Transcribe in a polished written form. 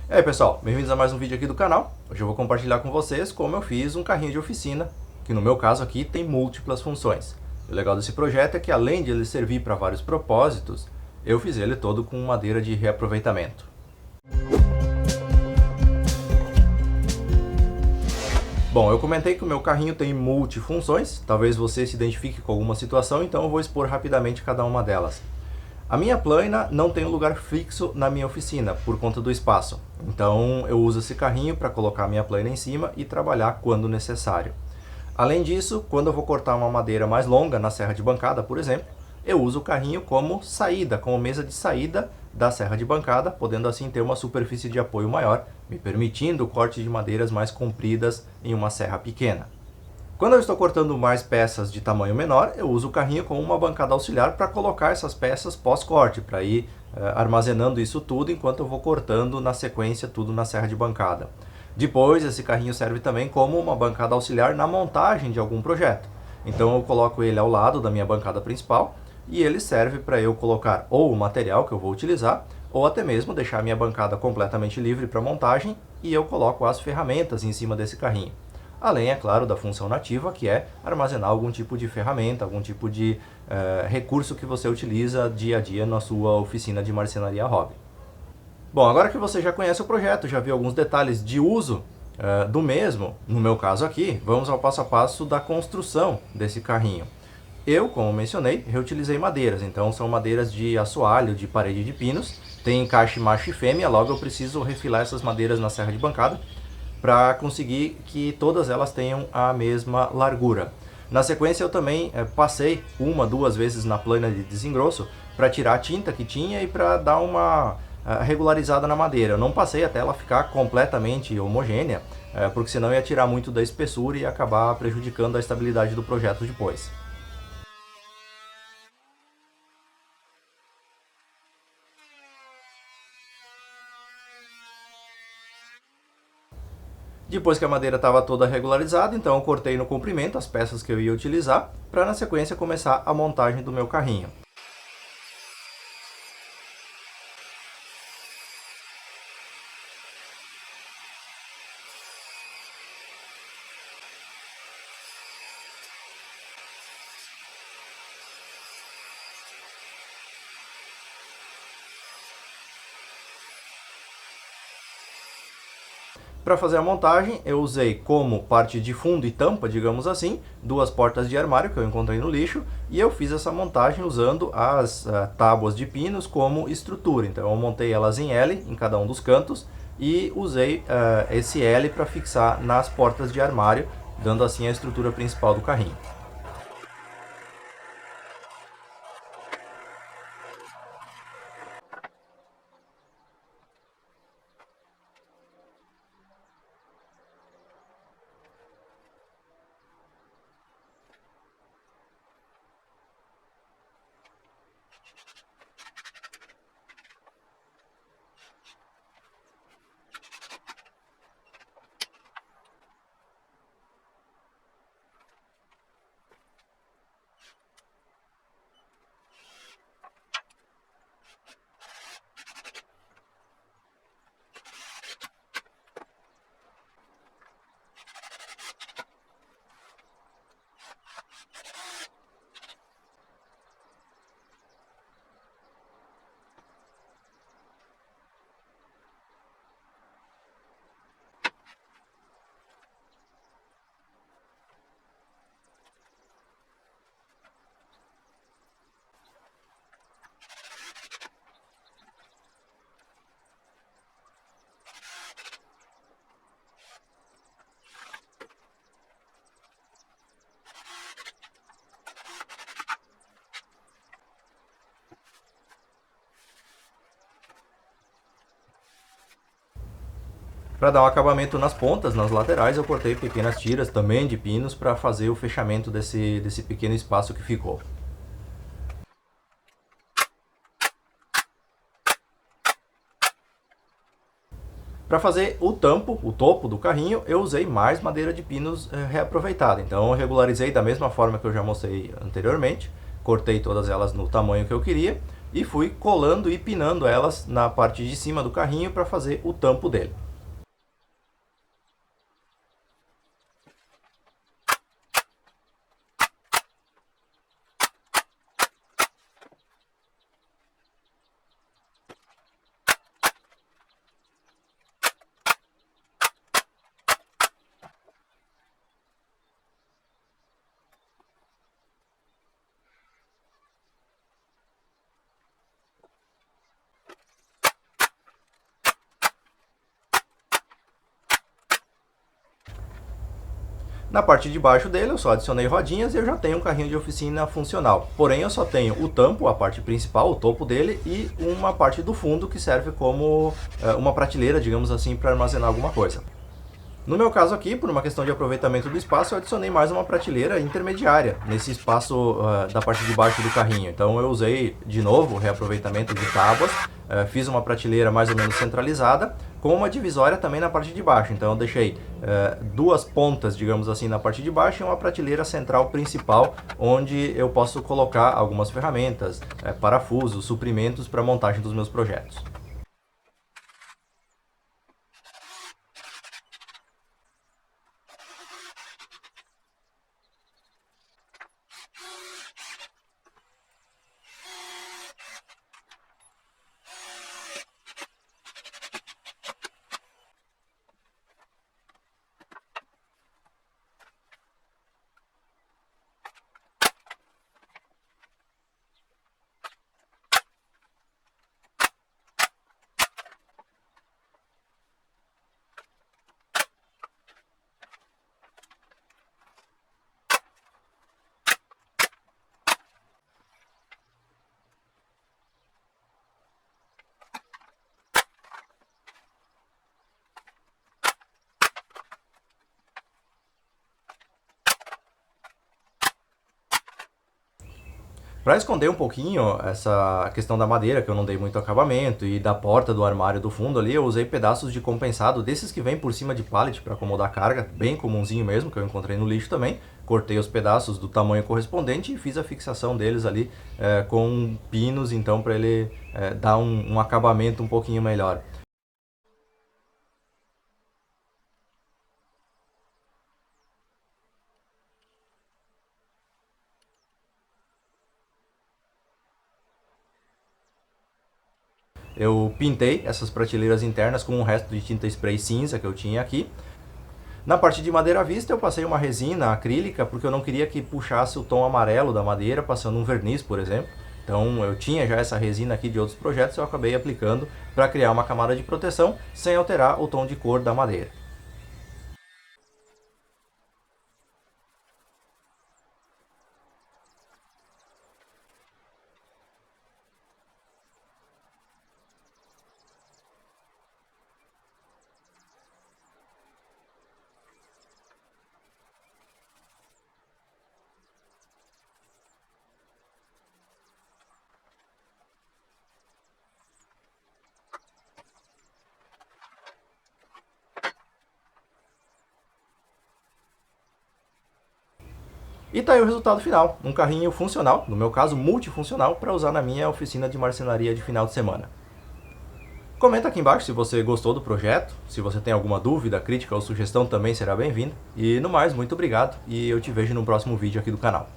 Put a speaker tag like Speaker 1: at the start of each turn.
Speaker 1: E aí pessoal, bem-vindos a mais um vídeo aqui do canal. Hoje eu vou compartilhar com vocês como eu fiz um carrinho de oficina, que no meu caso aqui tem múltiplas funções. O legal desse projeto é que além de ele servir para vários propósitos, eu fiz ele todo com madeira de reaproveitamento. Bom, eu comentei que o meu carrinho tem multifunções, talvez você se identifique com alguma situação, então eu vou expor rapidamente cada uma delas. A minha plana não tem um lugar fixo na minha oficina, por conta do espaço. Então eu uso esse carrinho para colocar a minha plana em cima e trabalhar quando necessário. Além disso, quando eu vou cortar uma madeira mais longa na serra de bancada, por exemplo, eu uso o carrinho como saída, como mesa de saída da serra de bancada, podendo assim ter uma superfície de apoio maior, me permitindo o corte de madeiras mais compridas em uma serra pequena. Quando eu estou cortando mais peças de tamanho menor, eu uso o carrinho como uma bancada auxiliar para colocar essas peças pós-corte, para ir armazenando isso tudo enquanto eu vou cortando na sequência tudo na serra de bancada. Depois, esse carrinho serve também como uma bancada auxiliar na montagem de algum projeto. Então eu coloco ele ao lado da minha bancada principal e ele serve para eu colocar ou o material que eu vou utilizar, ou até mesmo deixar a minha bancada completamente livre para montagem e eu coloco as ferramentas em cima desse carrinho. Além, é claro, da função nativa, que é armazenar algum tipo de ferramenta, algum tipo de recurso que você utiliza dia a dia na sua oficina de marcenaria hobby. Bom, agora que você já conhece o projeto, já viu alguns detalhes de uso do mesmo, no meu caso aqui, vamos ao passo a passo da construção desse carrinho. Eu, como mencionei, reutilizei madeiras, então são madeiras de assoalho, de parede de pinos, tem encaixe macho e fêmea, logo eu preciso refilar essas madeiras na serra de bancada, para conseguir que todas elas tenham a mesma largura. Na sequência eu também passei duas vezes na plana de desengrosso para tirar a tinta que tinha e para dar uma regularizada na madeira. Eu não passei até ela ficar completamente homogênea, porque senão ia tirar muito da espessura e acabar prejudicando a estabilidade do projeto depois. Depois que a madeira estava toda regularizada, então eu cortei no comprimento as peças que eu ia utilizar, para na sequência começar a montagem do meu carrinho. Para fazer a montagem, eu usei como parte de fundo e tampa, digamos assim, duas portas de armário que eu encontrei no lixo, e eu fiz essa montagem usando as tábuas de pinos como estrutura. Então eu montei elas em L em cada um dos cantos e usei esse L para fixar nas portas de armário, dando assim a estrutura principal do carrinho. Para dar um acabamento nas pontas, nas laterais, eu cortei pequenas tiras também de pinos para fazer o fechamento desse pequeno espaço que ficou. Para fazer o tampo, o topo do carrinho, eu usei mais madeira de pinos reaproveitada. Então eu regularizei da mesma forma que eu já mostrei anteriormente, cortei todas elas no tamanho que eu queria e fui colando e pinando elas na parte de cima do carrinho para fazer o tampo dele. Na parte de baixo dele eu só adicionei rodinhas e eu já tenho um carrinho de oficina funcional. Porém eu só tenho o tampo, a parte principal, o topo dele, e uma parte do fundo que serve como uma prateleira, digamos assim, para armazenar alguma coisa. No meu caso aqui, por uma questão de aproveitamento do espaço, eu adicionei mais uma prateleira intermediária nesse espaço da parte de baixo do carrinho. Então eu usei de novo o reaproveitamento de tábuas, fiz uma prateleira mais ou menos centralizada, com uma divisória também na parte de baixo. Então eu deixei duas pontas, digamos assim, na parte de baixo e uma prateleira central principal, onde eu posso colocar algumas ferramentas, parafusos, suprimentos para a montagem dos meus projetos. Para esconder um pouquinho essa questão da madeira, que eu não dei muito acabamento, e da porta do armário do fundo ali, eu usei pedaços de compensado, desses que vem por cima de pallet para acomodar carga, bem comumzinho mesmo, que eu encontrei no lixo também. Cortei os pedaços do tamanho correspondente e fiz a fixação deles ali com pinos, então para ele dar um acabamento um pouquinho melhor. Eu pintei essas prateleiras internas com um resto de tinta spray cinza que eu tinha aqui. Na parte de madeira à vista eu passei uma resina acrílica porque eu não queria que puxasse o tom amarelo da madeira passando um verniz, por exemplo. Então eu tinha já essa resina aqui de outros projetos e eu acabei aplicando para criar uma camada de proteção sem alterar o tom de cor da madeira. E tá aí o resultado final, um carrinho funcional, no meu caso multifuncional, para usar na minha oficina de marcenaria de final de semana. Comenta aqui embaixo se você gostou do projeto, se você tem alguma dúvida, crítica ou sugestão também será bem-vindo. E no mais, muito obrigado e eu te vejo no próximo vídeo aqui do canal.